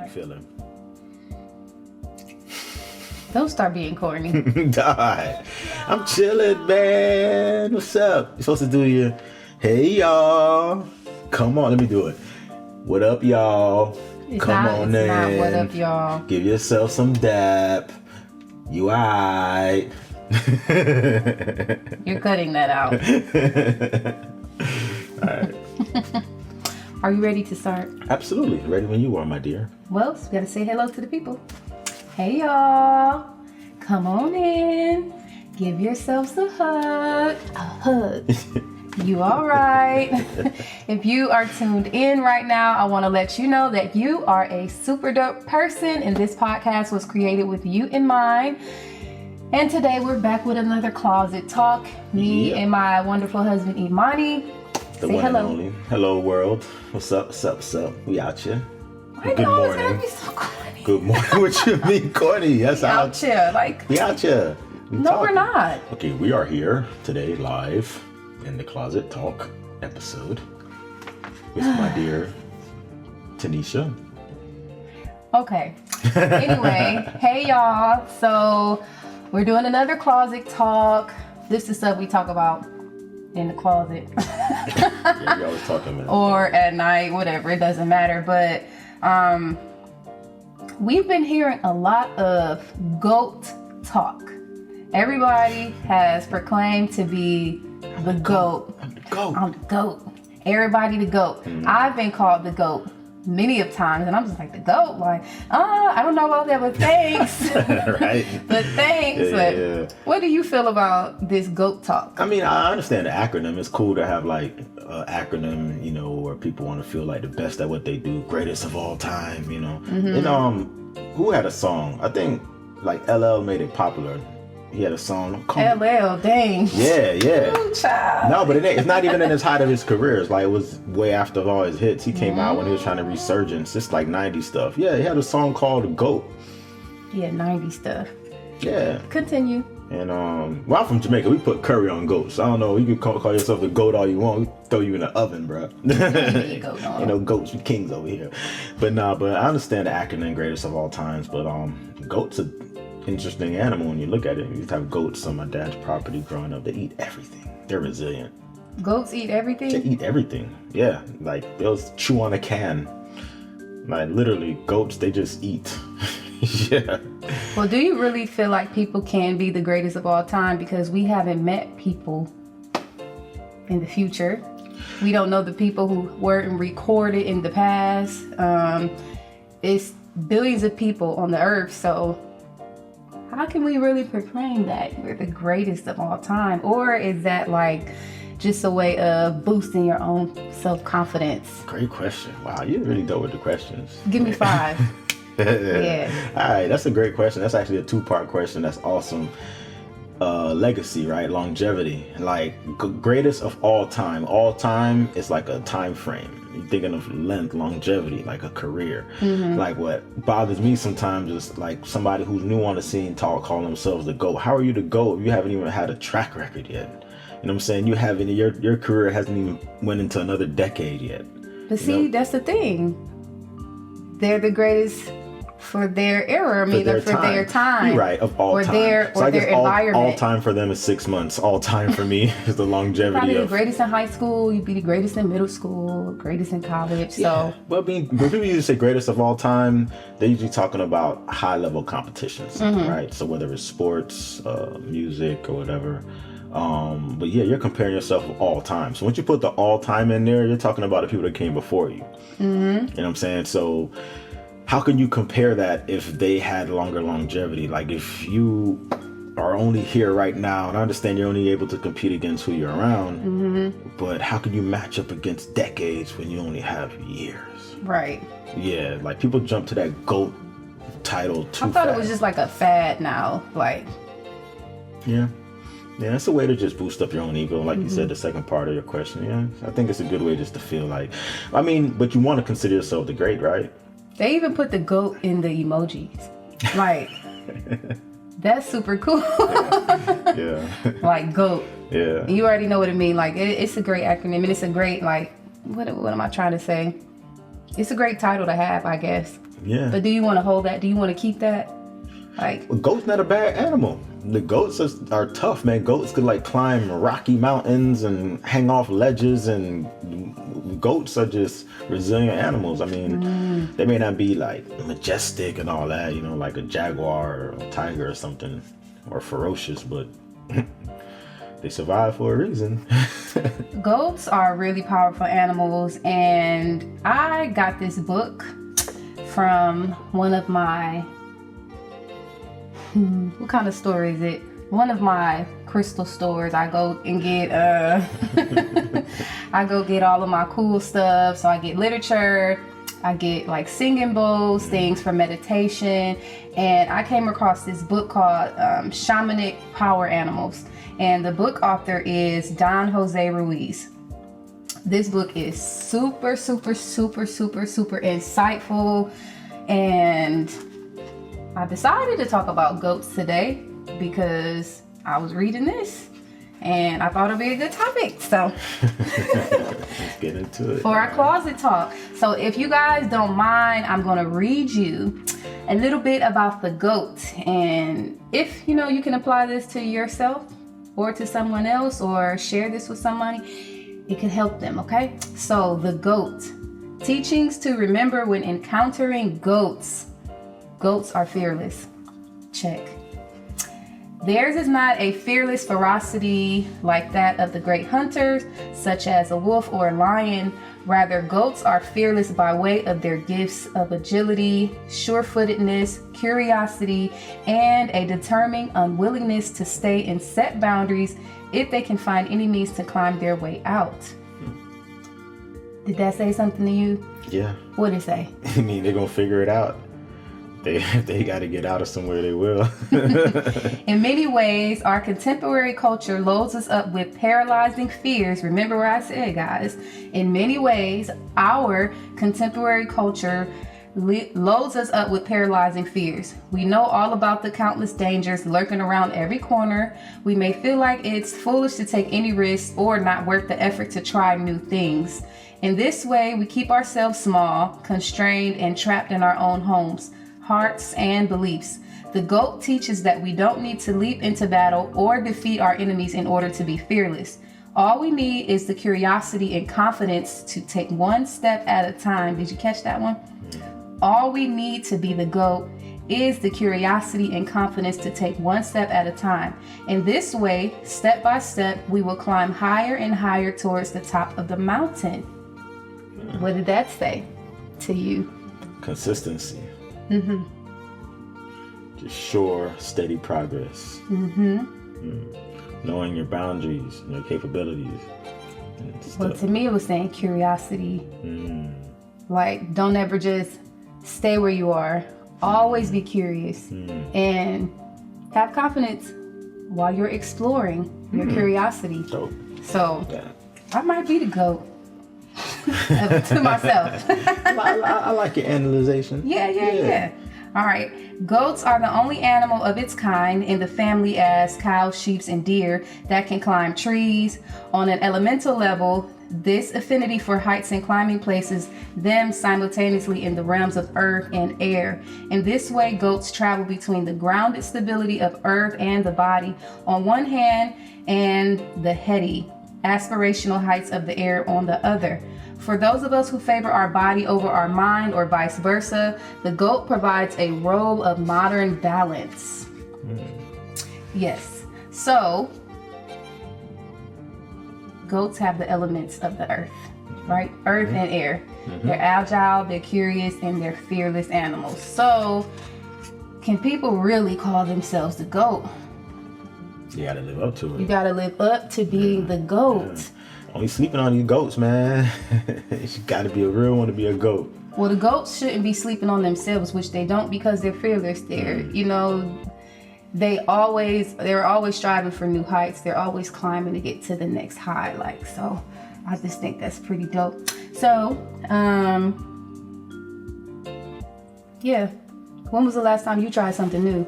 you feeling? Don't start being corny. Die. I'm chilling, man. What's up? You're supposed to do your, hey, y'all. Come on, let me do it. What up, y'all? Come on in. Not what up, y'all? Give yourself some dap. You alright? You're cutting that out. Alright. Are you ready to start? Absolutely. Ready when you are, my dear. Well, we gotta say hello to the people. Hey, y'all. Come on in. Give yourselves a hug. A hug. You all right? If you are tuned in right now, I want to let you know that you are a super dope person, and this podcast was created with you in mind. And today we're back with another closet talk. Me and my wonderful husband, Imani. The Say one hello. and only. Hello, world. What's up? What's up? What's up? We out here. Why Good you always morning. gotta be so corny? Good morning. What you mean, corny? That's We how. out here, like. We out here. No, we're not. Okay, we are here today live in the Closet Talk episode with my dear Tanisha. Okay. Anyway, hey y'all. So we're doing another closet talk. This is stuff we talk about in the closet. Yeah, we always talking, man. Or at night, whatever, it doesn't matter. But we've been hearing a lot of GOAT talk. Everybody has proclaimed to be the GOAT. I'm the GOAT. I'm the GOAT. Everybody the GOAT. Mm-hmm. I've been called the GOAT many of times, and I'm just like, the GOAT? Like, I don't know about that, but thanks. Right? But thanks. Yeah. What do you feel about this GOAT talk? I mean, I understand the acronym. It's cool to have like an acronym, you know, where people want to feel like the best at what they do, greatest of all time, you know. Mm-hmm. And who had a song? I think like LL made it popular. He had a song. LL, dang. Yeah. Ooh, child. No, but it's not even in his height of his career. It's like it was way after all his hits. He came out when he was trying to resurgence. It's like 90s stuff. Yeah, he had a song called GOAT. Yeah, 90 stuff. Yeah. Continue. And well, I'm from Jamaica. We put curry on goats. So I don't know. You can call yourself a goat all you want. We throw you in the oven, bro. You know, goats, we kings over here. But I understand the acronym greatest of all times. But goats are interesting animal when you look at it. You used to have goats on my dad's property growing up. They eat everything. They're resilient. Goats eat everything? They eat everything. Yeah. Like they'll chew on a can. Like literally goats, they just eat. Yeah. Well, do you really feel like people can be the greatest of all time? Because we haven't met people in the future. We don't know the people who weren't recorded in the past. It's billions of people on the earth, so how can we really proclaim that we're the greatest of all time? Or is that like just a way of boosting your own self-confidence? Great question. Wow, you're really dope with the questions. Give me 5. Yeah. All right, that's a great question. That's actually a 2-part question. That's awesome. Legacy, right? Longevity. Like greatest of all time. All time is like a time frame. You're thinking of length, longevity, like a career. Mm-hmm. Like what bothers me sometimes is like somebody who's new on the scene calling themselves the GOAT. How are you the GOAT if you haven't even had a track record yet? You know what I'm saying? You haven't, your career hasn't even went into another decade yet. But see, that's the thing. They're the greatest for their era. I mean, for their time. You're right, of all time. So I guess environment. All time for them is 6 months. All time for me is the longevity Probably of. the greatest in high school. You'd be the greatest in middle school, greatest in college. So. Yeah. Well, when people usually say greatest of all time, they're usually talking about high level competitions, right? So whether it's sports, music, or whatever. But yeah, you're comparing yourself with all time. So once you put the all time in there, you're talking about the people that came before you. You know what I'm saying? So how can you compare that if they had longer longevity? Like if you are only here right now, and I understand you're only able to compete against who you're around, but how can you match up against decades when you only have years? Right. Yeah, like people jump to that GOAT title too I thought fast. it was just like a fad now. Like. Yeah. Yeah, it's a way to just boost up your own ego. Like you said, the second part of your question. Yeah, I think it's a good way just to feel like, I mean, but you want to consider yourself the great, right? They even put the GOAT in the emojis. Like, that's super cool. Yeah. Like, GOAT. Yeah. You already know what it means. Like, it's a great acronym. And it's a great, like, what am I trying to say? It's a great title to have, I guess. Yeah. But do you want to hold that? Do you want to keep that? Like, Goat's not a bad animal. The goats are tough, man. Goats could like climb rocky mountains and hang off ledges, and goats are just resilient animals. I mean, they may not be like majestic and all that, like a jaguar or a tiger or something, or ferocious, but they survive for a reason. goats are really powerful animals, and I got this book from one of my what kind of store is it? One of my crystal stores. I go and get I go get all of my cool stuff. So I get literature, I get like singing bowls, things for meditation, and I came across this book called Shamanic Power Animals, and the book author is Don Jose Ruiz. This book is super insightful, and I decided to talk about goats today because I was reading this and I thought it'd be a good topic. So let's get into it. For our closet talk. So if you guys don't mind, I'm going to read you a little bit about the goat. And if you can apply this to yourself or to someone else or share this with somebody, it can help them, okay? So the goat. Teachings to remember when encountering goats. Goats are fearless. Check. Theirs is not a fearless ferocity like that of the great hunters, such as a wolf or a lion. Rather, goats are fearless by way of their gifts of agility, sure-footedness, curiosity, and a determined unwillingness to stay in set boundaries if they can find any means to climb their way out. Did that say something to you? Yeah. What did it say? I mean, they're going to figure it out. They got to get out of somewhere, they will. In many ways, our contemporary culture loads us up with paralyzing fears. Remember what I said, guys. In many ways, our contemporary culture loads us up with paralyzing fears. We know all about the countless dangers lurking around every corner. We may feel like it's foolish to take any risks or not worth the effort to try new things. In this way, we keep ourselves small, constrained, and trapped in our own homes, hearts, and beliefs. The goat teaches that we don't need to leap into battle or defeat our enemies in order to be fearless. All we need is the curiosity and confidence to take one step at a time. Did you catch that one? All we need to be the goat is the curiosity and confidence to take one step at a time. In this way, step by step, we will climb higher and higher towards the top of the mountain. What did that say to you? Consistency. Mm-hmm. Just sure, steady progress. Knowing your boundaries and your capabilities. Well, to me, it was saying curiosity. Like, don't ever just stay where you are. Always be curious and have confidence while you're exploring your curiosity. Dope. So, I might be the goat to myself. I like your analyzation. Yeah. All right. Goats are the only animal of its kind in the family as cows, sheep, and deer that can climb trees. On an elemental level, this affinity for heights and climbing places them simultaneously in the realms of earth and air. In this way, goats travel between the grounded stability of earth and the body on one hand and the heady, aspirational heights of the air on the other. For those of us who favor our body over our mind or vice versa, the goat provides a role of modern balance. Yes. So, goats have the elements of the earth, right? Earth and air. They're agile, they're curious, and they're fearless animals. So, can people really call themselves the goat? You gotta live up to it. You gotta live up to being the goat. Only sleeping on these goats, man. You gotta be a real one to be a goat. Well, the goats shouldn't be sleeping on themselves, which they don't because they're fearless. They're always striving for new heights. They're always climbing to get to the next high. So I just think that's pretty dope. So, yeah. When was the last time you tried something new?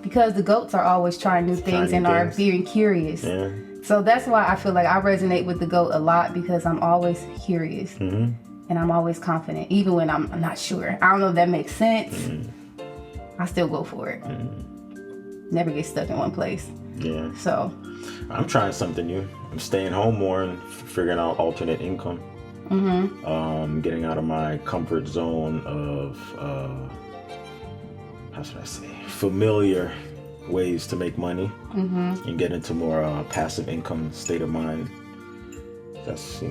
Because the goats are always trying new things and are being curious. Yeah. So that's why I feel like I resonate with the goat a lot, because I'm always curious. and I'm always confident, even when I'm not sure. I don't know if that makes sense. I still go for it. Never get stuck in one place. Yeah. So I'm trying something new. I'm staying home more and figuring out alternate income. Getting out of my comfort zone of how should I say, familiar ways to make money, and get into more passive income state of mind. That's,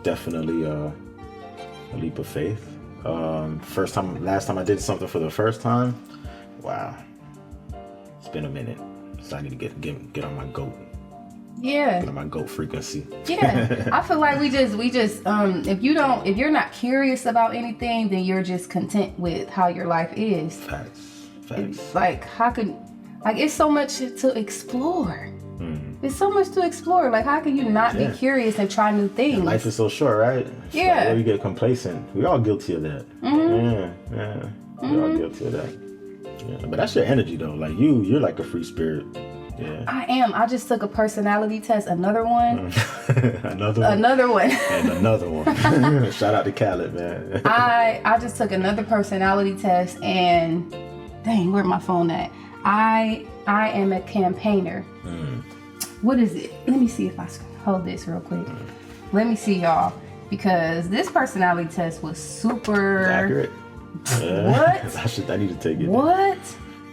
definitely a leap of faith. Last time I did something for the first time, wow, it's been a minute. So I need to get on my goat. Yeah. Get on my goat frequency. Yeah. I feel like we just if you're not curious about anything, then you're just content with how your life is. Facts. It's like it's so much to explore. There's so much to explore. Like, how can you not be curious and try new things? Life is so short, right? It's Yeah. Like, we get complacent. We all guilty of that. Yeah. We all guilty of that. Yeah. But that's your energy, though. Like, you're like a free spirit. Yeah. I am. I just took a personality test. Another one. Another one. Another one. And another one. Shout out to Khaled, man. I just took another personality test, and dang, where's my phone at? I am a campaigner. What is it? Let me see if I can hold this real quick. Let me see, y'all, because this personality test was super accurate. What? I need to take it. What?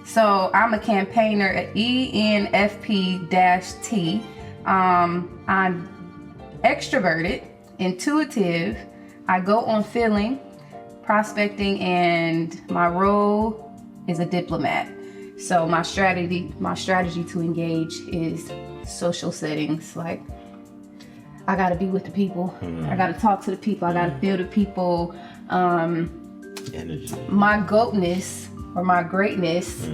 So I'm a campaigner at ENFP-T. I'm extroverted, intuitive. I go on feeling, prospecting, and my role is a diplomat. So my strategy to engage is social settings. Like, I gotta be with the people. I gotta talk to the people. I gotta feel the people. Energy. My goatness or my greatness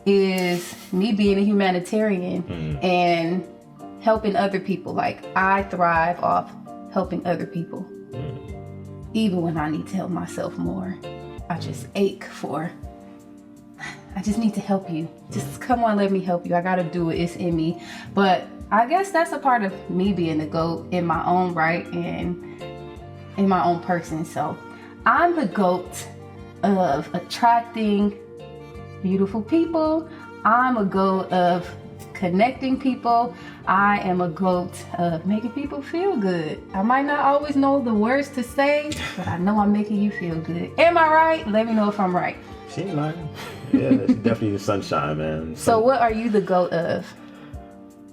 is me being a humanitarian and helping other people. Like, I thrive off helping other people. Even when I need to help myself more. I just ache for, I just need to help you. Just come on, let me help you. I gotta do it. It's in me. But I guess that's a part of me being the GOAT in my own right and in my own person. So I'm the GOAT of attracting beautiful people. I'm a GOAT of connecting people. I am a GOAT of making people feel good. I might not always know the words to say, but I know I'm making you feel good. Am I right? Let me know if I'm right. She ain't lying. Yeah, it's definitely the sunshine, man. So what are you the GOAT of?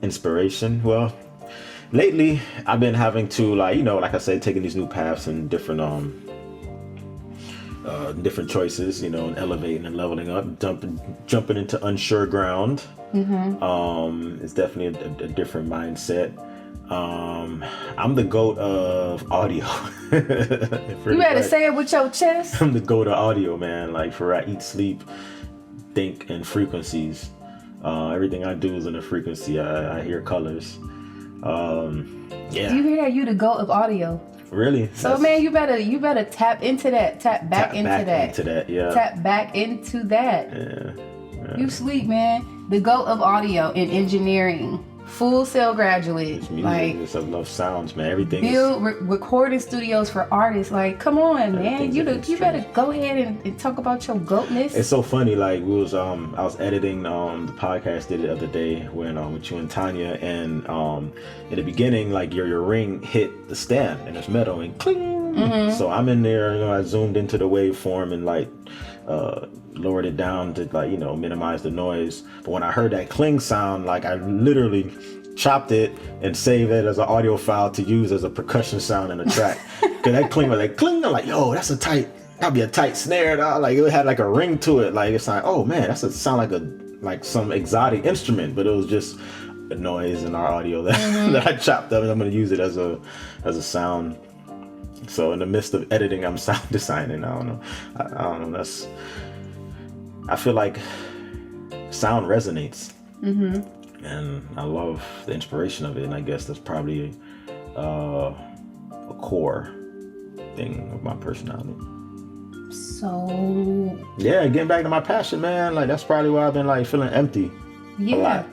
Inspiration. Well, lately I've been having to, like I said, taking these new paths and different choices, and elevating and leveling up, jumping into unsure ground. It's definitely a different mindset. I'm the GOAT of audio. You better say it with your chest. I'm the GOAT of audio, man. Like, for I eat, sleep, think, and frequencies. Everything I do is in a frequency. I hear colors. Yeah. Do you hear that? You the GOAT of audio. Really? So man, you better tap into that. Tap back into that. Yeah. Tap back into that. Yeah. You sleep, man. The GOAT of audio and engineering. Full Sail graduate. It's music. I love sounds, man. Everything. Build recording studios for artists. Like, come on, man. You better go ahead and talk about your GOATness. It's so funny. Like, I was editing the podcast the other day with you and Tanya, and in the beginning, like your ring hit the stand and it's metal and cling. So I'm in there. I zoomed into the waveform and lowered it down to minimize the noise. But when I heard that cling sound, like, I literally chopped it and saved it as an audio file to use as a percussion sound in a track. Cause that cling was like cling. I'm like, yo, that'd be a tight snare. Like, it had like a ring to it. Like, it's like, oh man, sound like some exotic instrument. But it was just a noise in our audio that I chopped up, and I'm gonna use it as a sound. So in the midst of editing, I'm sound designing. I don't know. I feel like sound resonates, and I love the inspiration of it. And I guess that's probably a core thing of my personality. So yeah, getting back to my passion, man. Like, that's probably why I've been feeling empty a lot,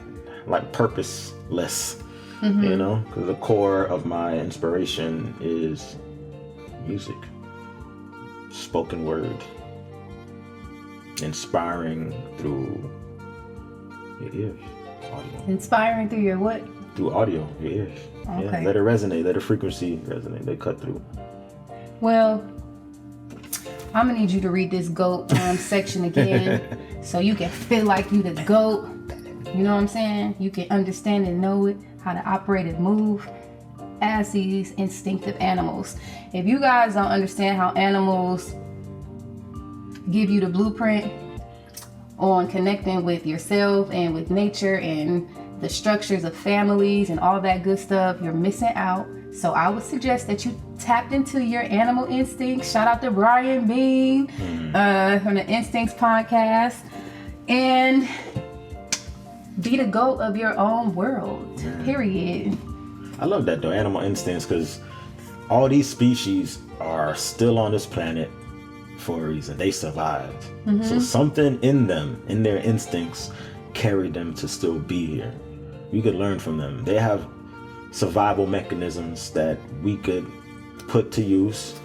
like purposeless. Because the core of my inspiration is music, spoken word, inspiring through your ears, audio. Inspiring through your what? Through audio, your ears. Okay. Yeah, let it resonate, let the frequency resonate, they cut through. Well, I'm gonna need you to read this GOAT section again so you can feel like you the GOAT. You know what I'm saying? You can understand and know it, how to operate and move as these instinctive animals. If you guys don't understand how animals give you the blueprint on connecting with yourself and with nature and the structures of families and all that good stuff, you're missing out. So I would suggest that you tapped into your animal instincts. Shout out to Brian Bean from the Instincts podcast, and be the GOAT of your own world. Period. I love that though, animal instincts, because all these species are still on this planet for a reason. They survived. So something in them, in their instincts, carried them to still be here. We could learn from them. They have survival mechanisms that we could put to use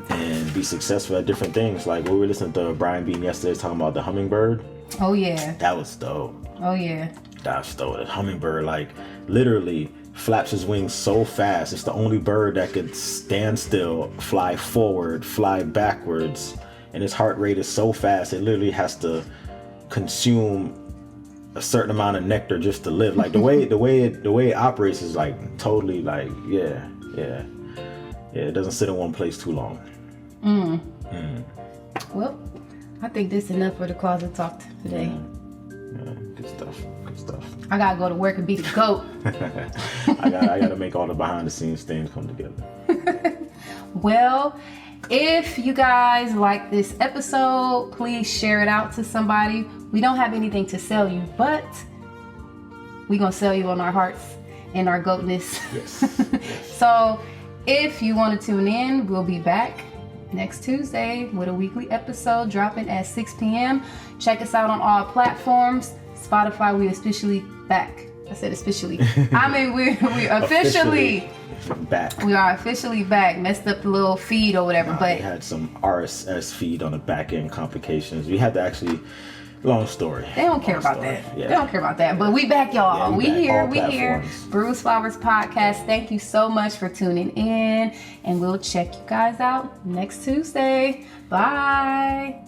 and be successful at different things. Like we were listening to Brian Bean yesterday talking about the hummingbird. Oh yeah. That was dope. Oh yeah. That's dope. The hummingbird, like, literally flaps his wings so fast. It's the only bird that could stand still, fly forward, fly backwards, and its heart rate is so fast it literally has to consume a certain amount of nectar just to live. Like the way it operates is like totally like it doesn't sit in one place too long. Well, I think this is enough for the closet talk today. Yeah, good stuff. I gotta go to work and be the GOAT. I gotta make all the behind the scenes things come together. Well, if you guys like this episode, please share it out to somebody. We don't have anything to sell you, but we're gonna sell you on our hearts and our goatness. Yes. So if you want to tune in, we'll be back next Tuesday with a weekly episode dropping at 6 p.m. Check us out on all platforms. Spotify, we officially back. I said officially. I mean, we officially back. We are officially back. Messed up the little feed or whatever, but we had some RSS feed on the back end complications. We had to actually, long story. They don't care about that. Yeah. They don't care about that. But we back, y'all. Yeah, we here. Bruce Flowers Podcast. Thank you so much for tuning in, and we'll check you guys out next Tuesday. Bye.